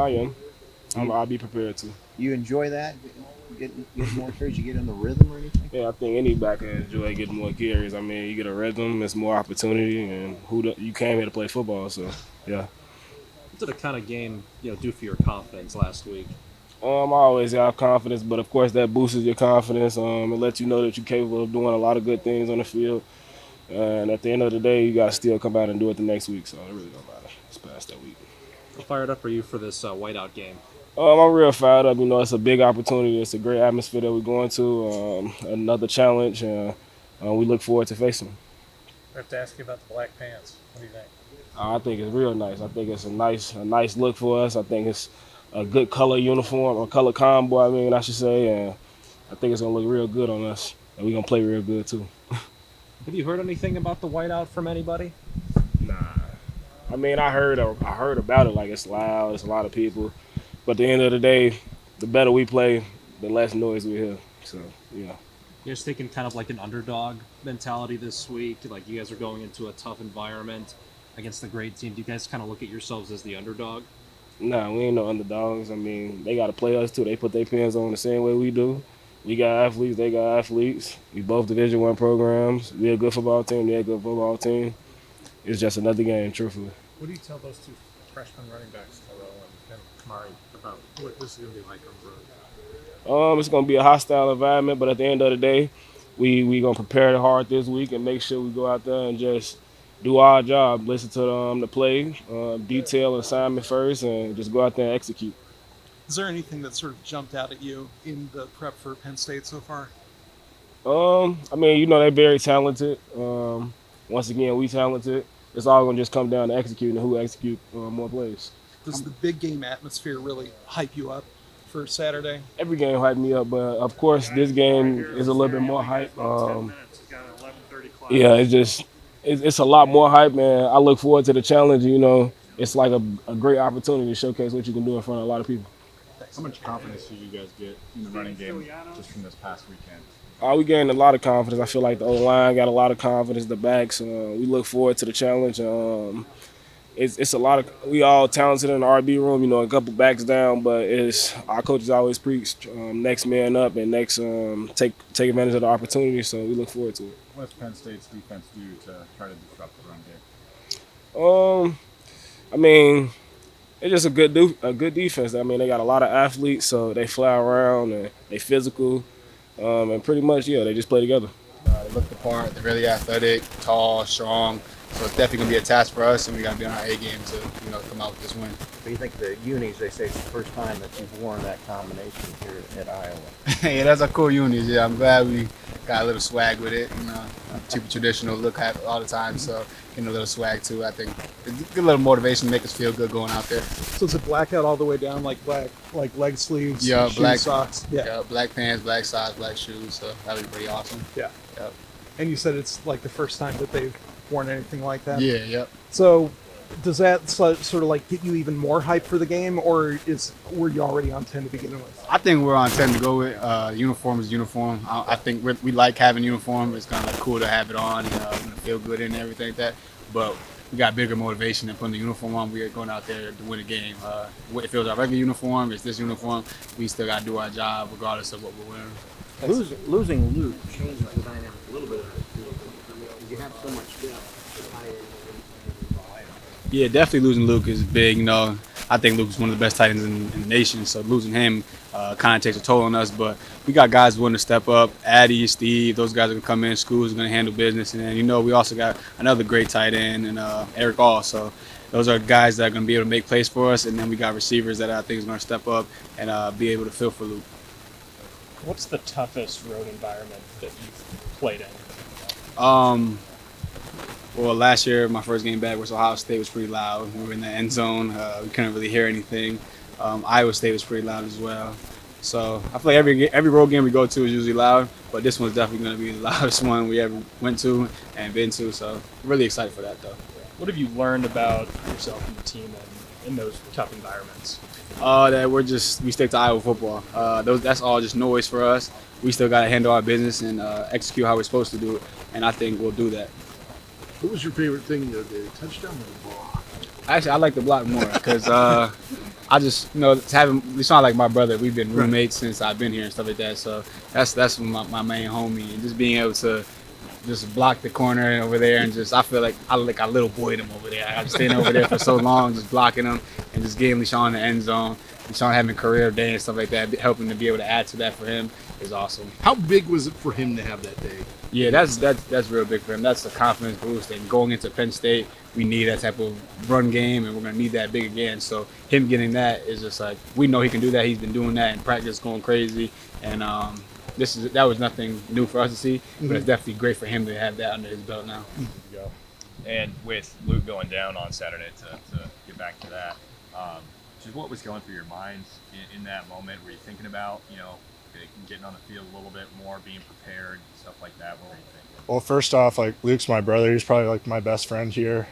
I am. I'll be prepared to. You enjoy that? Getting more carries, you get in the rhythm or anything? Yeah, I think any back can enjoy getting more carries. I mean, you get a rhythm, it's more opportunity, and you came here to play football, so yeah. What did a kind of game do for your confidence last week? I always have confidence, but of course that boosts your confidence. It lets you know that you're capable of doing a lot of good things on the field. And at the end of the day, you got to still come out and do it the next week. So it really don't matter. It's past that week. How fired up are you for this whiteout game? I'm real fired up. You know, it's a big opportunity. It's a great atmosphere that we're going to. Another challenge. We look forward to facing them. I have to ask you about the black pants. What do you think? I think it's real nice. I think it's a nice look for us. I think it's a good color uniform or color combo. I should say, and I think it's gonna look real good on us, and we're gonna play real good too. Have you heard anything about the whiteout from anybody? Nah, I heard about it. Like it's loud. It's a lot of people, but at the end of the day, the better we play, the less noise we hear. So yeah. You're just taking kind of like an underdog mentality this week. Like you guys are going into a tough environment against a great team. Do you guys kind of look at yourselves as the underdog? Nah, we ain't no underdogs. They got to play us too. They put their pins on the same way we do. We got athletes, they got athletes. We both Division One programs. We a good football team, they a good football team. It's just another game, truthfully. What do you tell those two freshman running backs, Terrell and Kamari, about what this is going to be like on the road? It's gonna be a hostile environment, but at the end of the day, we gonna prepare hard this week and make sure we go out there and just do our job. Listen to the play, detail assignment first, and just go out there and execute. Is there anything that sort of jumped out at you in the prep for Penn State so far? They're very talented. Once again, we talented. It's all gonna just come down to executing who execute more plays. Does the big game atmosphere really hype you up for Saturday? Every game hyped me up, but of course this game is a little bit more hype. Yeah, it's a lot more hype, man. I look forward to the challenge. You know, it's like a great opportunity to showcase what you can do in front of a lot of people. How much confidence did you guys get in the running game just from this past weekend? We gained a lot of confidence. I feel like the O-line got a lot of confidence. The backs, we look forward to the challenge. It's a lot of we all talented in the RB room. You know, a couple backs down, but it's our coaches always preach next man up and next take advantage of the opportunity. So we look forward to it. What does Penn State's defense do to try to disrupt the run game? I mean, it's just a good defense. They got a lot of athletes, so they fly around and they physical, and pretty much they just play together. They look the part. They're really athletic, tall, strong. So it's definitely gonna be a task for us, and we gotta be on our A game to come out with this win. What do you think the unis? They say it's the first time that you've worn that combination here at Iowa. Yeah, that's a cool unis. Yeah, I'm glad we got a little swag with it. Super traditional look at all the time. So getting a little swag too. I think it's a good little motivation to make us feel good going out there. So is it blackout all the way down, like black, like leg sleeves, Yeah, shoes, black socks? Yeah, black pants, black socks, black shoes. So that'd be pretty awesome. Yeah. Yep. And you said it's like the first time that they've worn anything like that? Yeah, yep. So does that sort of like get you even more hype for the game, or were you already on 10 to begin with? I think we're on 10 to go with. Uniform is uniform. I think we like having uniform. It's kind of like cool to have it on and feel good and everything like that. But we got bigger motivation than putting the uniform on. We are going out there to win a game. If it was our regular uniform, it's this uniform, we still got to do our job regardless of what we're wearing. Losing Luke changed the dynamic a little bit. You have so much depth. Yeah, definitely losing Luke is big. I think Luke is one of the best tight ends in the nation, so losing him kind of takes a toll on us. But we got guys willing to step up. Addy, Steve, those guys are going to come in. School's going to handle business. And then, we also got another great tight end, and Eric All. So those are guys that are going to be able to make plays for us. And then we got receivers that I think is going to step up and be able to fill for Luke. What's the toughest road environment that you've played in? Well, last year, my first game back was Ohio State was pretty loud. We were in the end zone. We couldn't really hear anything. Iowa State was pretty loud as well. So I feel like every road game we go to is usually loud, but this one's definitely going to be the loudest one we ever went to and been to. So really excited for that, though. What have you learned about yourself and the team in those tough environments? That we stick to Iowa football. That's all just noise for us. We still got to handle our business and execute how we're supposed to do it, and I think we'll do that. What was your favorite thing the touchdown or the block? Actually, I like the block more because I just, to have him, it's not like my brother. We've been roommates since I've been here and stuff like that. So that's my main homie, and just being able to just block the corner over there, and just I feel like I little boyed him over there. I've been staying over there for so long, just blocking him and just getting LeSean the end zone. LeSean having a career day and stuff like that, helping to be able to add to that for him is awesome. How big was it for him to have that day? Yeah, that's real big for him. That's a confidence boost. And going into Penn State, we need that type of run game, and we're gonna need that big again. So him getting that is just like, we know he can do that. He's been doing that in practice, going crazy, and that was nothing new for us to see, but it's definitely great for him to have that under his belt now. And with Luke going down on Saturday, to get back to that, just what was going through your mind in that moment? Were you thinking about, getting on the field a little bit more, being prepared, stuff like that? What were you thinking? Well, first off, like, Luke's my brother. He's probably like my best friend here.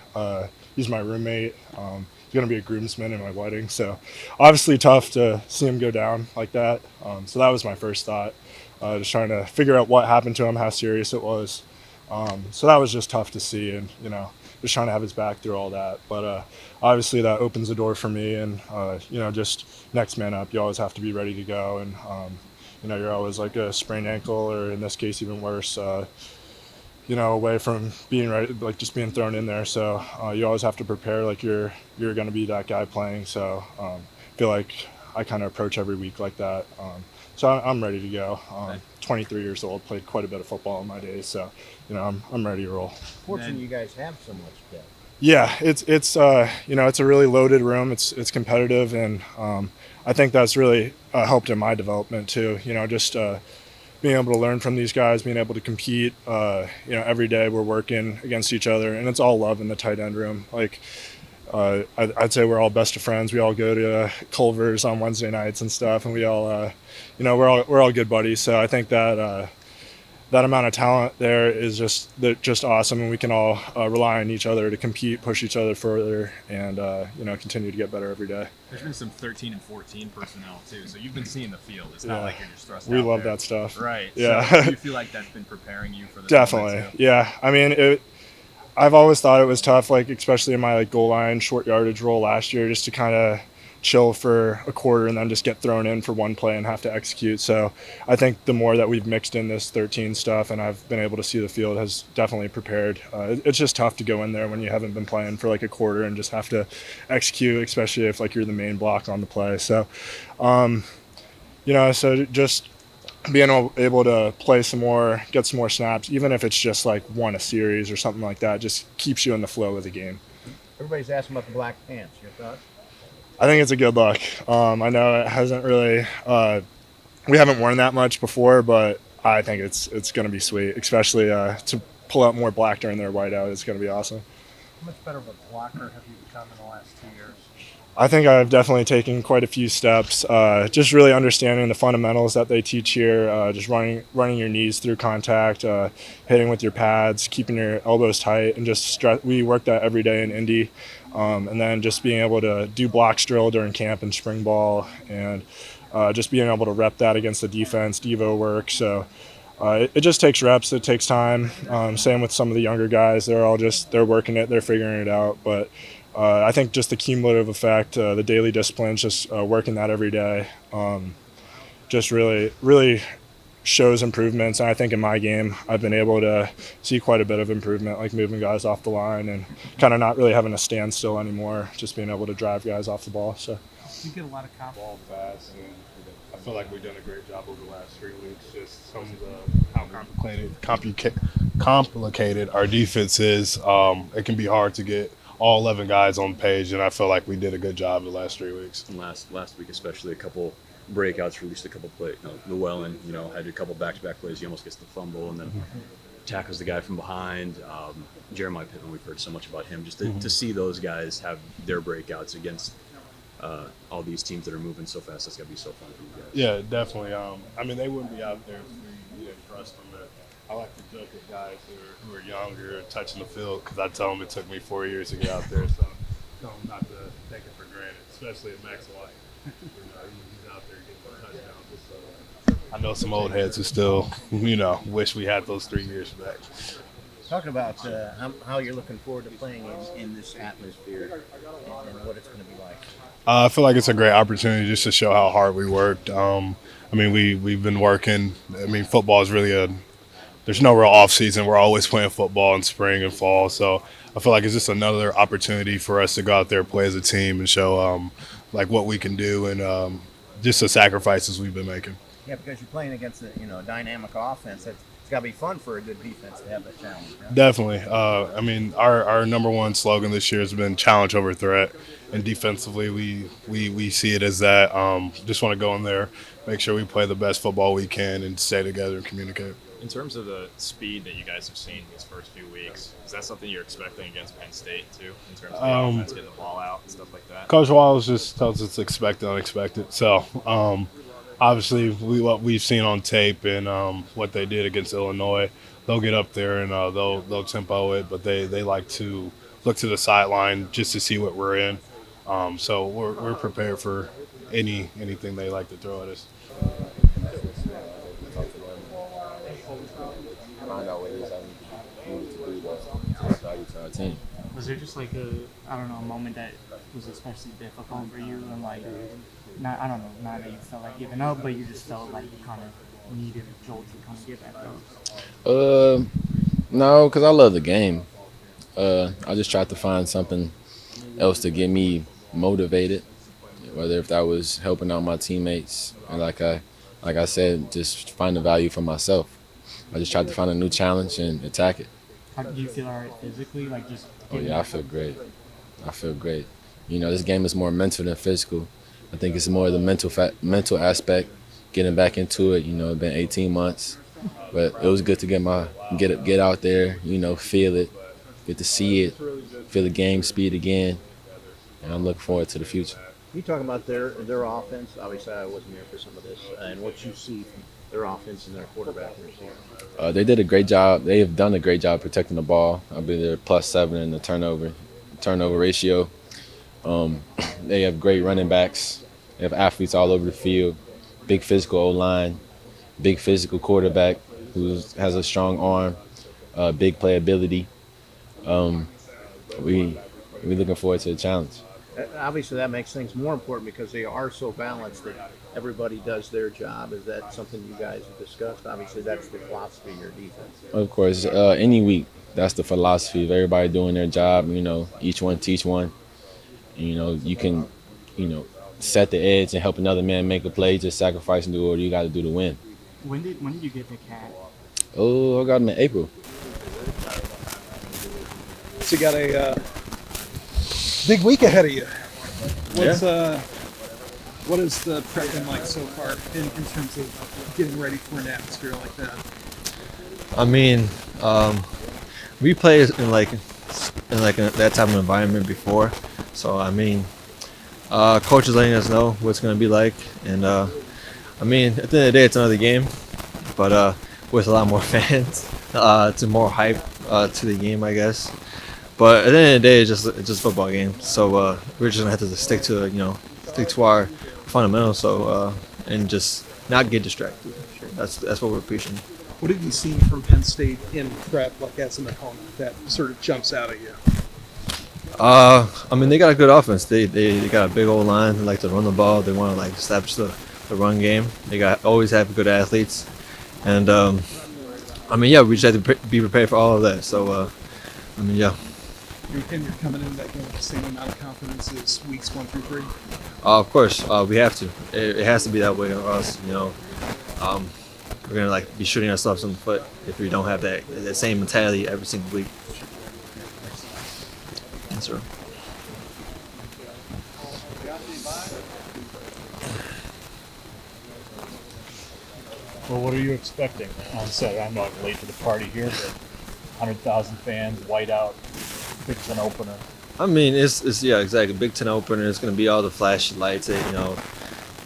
He's my roommate. He's going to be a groomsman in my wedding. So obviously tough to see him go down like that. So that was my first thought. Just trying to figure out what happened to him, how serious it was. So that was just tough to see, and, just trying to have his back through all that. But obviously that opens the door for me, and, just next man up. You always have to be ready to go. And, you're always like a sprained ankle, or in this case, even worse, away from being ready, like just being thrown in there. So you always have to prepare like you're going to be that guy playing. So I feel like I kind of approach every week like that. So I'm ready to go. 23 years old, played quite a bit of football in my days. So, I'm ready to roll. Fortunately, you guys have so much depth. Yeah, it's a really loaded room. It's competitive, and I think that's really helped in my development too. Just being able to learn from these guys, being able to compete. Every day we're working against each other, and it's all love in the tight end room. Like, I'd say we're all best of friends. We all go to Culver's on Wednesday nights and stuff, and we all, we're all good buddies. So I think that that amount of talent there is just awesome, and we can all rely on each other to compete, push each other further, and continue to get better every day. There's been some 13 and 14 personnel too, so you've been seeing the field. It's not like you're just thrust We out love there. that stuff. Right. Yeah. So do you feel like that's been preparing you for this? Definitely. Yeah. I mean, I've always thought it was tough, like especially in my goal line short yardage role last year, just to kind of chill for a quarter and then just get thrown in for one play and have to execute. So I think the more that we've mixed in this 13 stuff and I've been able to see the field has definitely prepared. It's just tough to go in there when you haven't been playing for like a quarter and just have to execute, especially if like you're the main block on the play. So, so just being able to play some more, get some more snaps, even if it's just like one a series or something like that, just keeps you in the flow of the game. Everybody's asking about the black pants. Your thoughts? I think it's a good look. I know it hasn't really, we haven't worn that much before, but I think it's going to be sweet, especially to pull out more black during their whiteout. It's going to be awesome. How much better of a blocker have you become in the last 2 years? I think I've definitely taken quite a few steps, just really understanding the fundamentals that they teach here, just running your knees through contact, hitting with your pads, keeping your elbows tight, and just we work that every day in Indy. And then just being able to do blocks drill during camp and spring ball, and just being able to rep that against the defense, Devo work. So it just takes reps. It takes time. Same with some of the younger guys. They're working it. They're figuring it out. But I think just the cumulative effect, the daily disciplines, just working that every day, just really, really shows improvements. And I think in my game, I've been able to see quite a bit of improvement, like moving guys off the line and kind of not really having to stand still anymore, just being able to drive guys off the ball. So You get a lot of ball fast, and I feel like we've done a great job over the last 3 weeks. Just some of the how complicated our defense is. It can be hard to get all 11 guys on the page, and I feel like we did a good job the last 3 weeks. And last week especially, a couple breakouts, released a couple plays. Llewellyn, had a couple back-to-back plays. He almost gets the fumble and then tackles the guy from behind. Jeremiah Pittman, we've heard so much about him. Just to see those guys have their breakouts against all these teams that are moving so fast, that's got to be so fun for you guys. Yeah, definitely. They wouldn't be out there if we didn't trust them. But I like to joke at guys who are younger touching the field, because I tell them it took me 4 years to get out there. So tell them not to take it for granted, especially at Max White. He's out there getting touchdowns. I know some old heads who still, wish we had those 3 years back. Talking about how you're looking forward to playing in this atmosphere and what it's going to be like. I feel like it's a great opportunity just to show how hard we worked. I mean, we've been working. I mean, football is really there's no real off season. We're always playing football in spring and fall. So I feel like it's just another opportunity for us to go out there, play as a team, and show like what we can do and just the sacrifices we've been making. Yeah, because you're playing against a dynamic offense. It's got to be fun for a good defense to have that challenge. Yeah? Definitely. I mean, our number one slogan this year has been challenge over threat, and defensively we see it as that. Just want to go in there, make sure we play the best football we can, and stay together and communicate. In terms of the speed that you guys have seen these first few weeks, is that something you're expecting against Penn State too, in terms of the offense getting the ball out and stuff like that? Coach Wallace just tells us expect unexpected. So obviously what we've seen on tape and what they did against Illinois, they'll get up there and they'll tempo it, but they like to look to the sideline just to see what we're in. So we're prepared for anything they like to throw at us. Find out what it is I need to do to add value to our team. Was there just like a moment that was especially difficult for you and like, not that you felt like giving up, but you just felt like you kind of needed a jolt to kind of get back up? No, because I love the game. I just tried to find something else to get me motivated, whether if that was helping out my teammates, and like I said, just find the value for myself. I just tried to find a new challenge and attack it. How do you feel all right physically? Like just. Oh yeah, I feel great. You know, this game is more mental than physical. I think it's more the mental aspect, getting back into it. You know, it's been 18 months, but it was good to get out there. You know, feel it, get to see it, feel the game speed again, and I'm looking forward to the future. You talking about their offense? Obviously, I wasn't here for some of this, and what you see from their offense and their quarterback and receiver. They did a great job. They have done a great job protecting the ball. I believe they're +7 in the turnover ratio. They have great running backs. They have athletes all over the field. Big physical O-line, big physical quarterback who has a strong arm, big playability. We're looking forward to the challenge. Obviously, that makes things more important because they are so balanced that everybody does their job. Is that something you guys have discussed? Obviously, that's the philosophy of your defense. Of course, any week, that's the philosophy of everybody doing their job. You know, each one teach one. You know, you can, set the edge and help another man make a play. Just sacrifice and do what you got to do to win. When did you get the cat? Oh, I got him in April. So you got a big week ahead of you. What is the prep been like so far in terms of getting ready for an atmosphere like that? I mean, we played in that type of environment before, so I mean, coach is letting us know what it's going to be like, and I mean, at the end of the day, it's another game, but with a lot more fans, it's more hype to the game, I guess. But at the end of the day, it's just a football game, so we're just gonna have to stick to our fundamentals, and just not get distracted. That's what we're preaching. What have you seen from Penn State in prep, like as an opponent, that sort of jumps out at you? I mean, they got a good offense. They got a big old line. They like to run the ball. They want to establish the run game. They always have good athletes, and I mean, yeah, we just have to be prepared for all of that. So, I mean, yeah. You're coming into that game with the same amount of confidence as weeks 1 through 3. Of course, we have to. It has to be that way for us. We're gonna be shooting ourselves in the foot if we don't have that same mentality every single week. Yes, sir. Well, what are you expecting on Saturday? I know I'm late to the party here, but 100,000 fans, whiteout, Big Ten opener. I mean, it's yeah, exactly. Big Ten opener. It's gonna be all the flashy lights.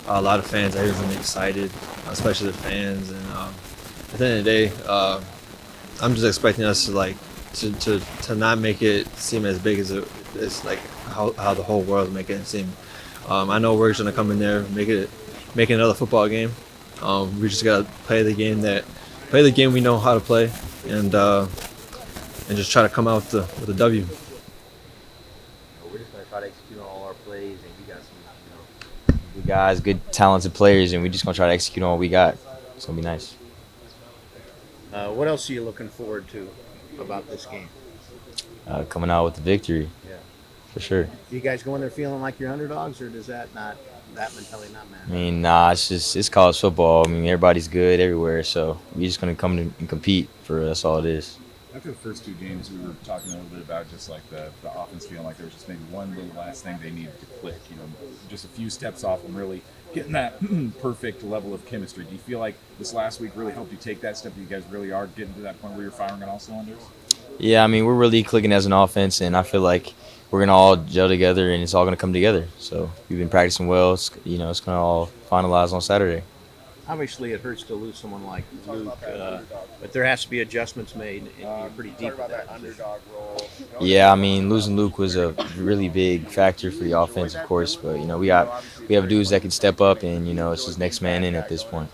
A lot of fans are really excited, especially the fans. And at the end of the day, I'm just expecting us to not make it seem as big as it's like how the whole world is making it seem. I know we're just gonna come in there, make another football game. We just gotta play the game we know how to play, and and just try to come out with a W. We're just gonna try to execute on all our plays, and we got some, good guys, good talented players, and we're just gonna try to execute on what we got. It's gonna be nice. What else are you looking forward to about this game? Coming out with the victory. Yeah. For sure. Do you guys go in there feeling like you're underdogs, or does that mentality not matter? I mean, nah, it's college football. I mean, everybody's good everywhere, so we're just gonna come and compete. That's all it is. After the first two games, we were talking a little bit about just like the offense feeling like there was just maybe one little last thing they needed to click. Just a few steps off from really getting that perfect level of chemistry. Do you feel like this last week really helped you take that step? That you guys really are getting to that point where you're firing on all cylinders? Yeah, I mean, we're really clicking as an offense, and I feel like we're gonna all gel together, and it's all gonna come together. So we've been practicing well. It's gonna all finalize on Saturday. Obviously, it hurts to lose someone like Luke, but there has to be adjustments made, and you're pretty deep in that position. Yeah, I mean, losing Luke was a really big factor for the offense, of course. But we have dudes that can step up, and it's just next man in at this point.